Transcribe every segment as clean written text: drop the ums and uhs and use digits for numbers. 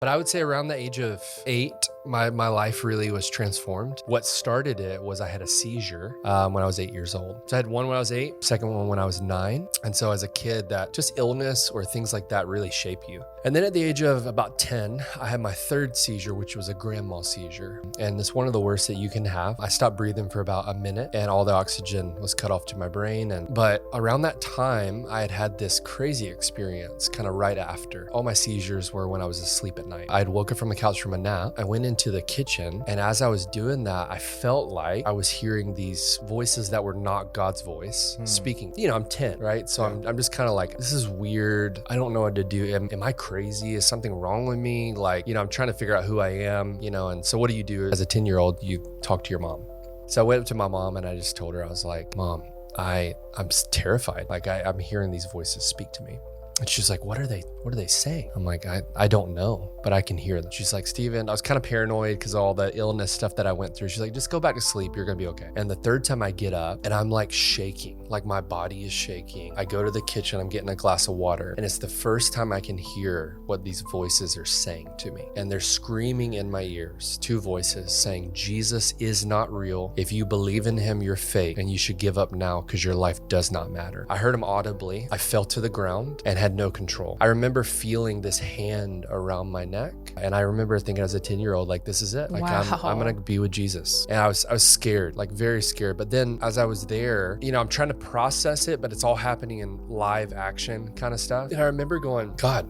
But I would say around the age of 8, my life really was transformed. What started it was I had a seizure when I was 8 years old. So I had one when I was 8, second one when I was 9. And so as a kid, that just illness or things like that really shape you. And then at the age of about 10, I had my third seizure, which was a grand mal seizure. And it's one of the worst that you can have. I stopped breathing for about a minute and all the oxygen was cut off to my brain. But around that time, I had this crazy experience kind of right after. All my seizures were when I was asleep at night. I had woke up from the couch from a nap. I went into the kitchen, and as I was doing that, I felt like I was hearing these voices that were not God's voice speaking. You know, I'm 10, right? So I'm just kind of like, this is weird. I don't know what to do. Am I crazy? Is something wrong with me? Like, you know, I'm trying to figure out who I am, you know, and so what do? As a 10-year-old, you talk to your mom. So I went up to my mom and I just told her, I was like, Mom, I'm terrified. Like I'm hearing these voices speak to me. And she's like, what are they saying? I'm like, I don't know, but I can hear them. She's like, Stephen, I was kind of paranoid because of all the illness stuff that I went through. She's like, just go back to sleep. You're going to be okay. And the third time I get up and I'm like shaking, like my body is shaking. I go to the kitchen, I'm getting a glass of water. And it's the first time I can hear what these voices are saying to me. And they're screaming in my ears, 2 voices saying, Jesus is not real. If you believe in him, you're fake and you should give up now because your life does not matter. I heard them audibly. I fell to the ground and had no control. I remember feeling this hand around my neck. And I remember thinking as a 10-year-old, like, this is it. Like, wow. I'm going to be with Jesus. And I was scared, like very scared. But then as I was there, you know, I'm trying to process it, but it's all happening in live action kind of stuff. And I remember going, God,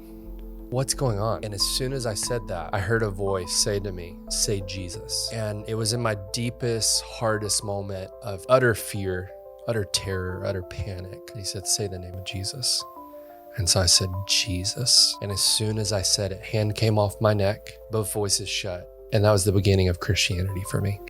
what's going on? And as soon as I said that, I heard a voice say to me, say Jesus. And it was in my deepest, hardest moment of utter fear, utter terror, utter panic. He said, say the name of Jesus. And so I said, Jesus. And as soon as I said it, hand came off my neck, both voices shut. And that was the beginning of Christianity for me.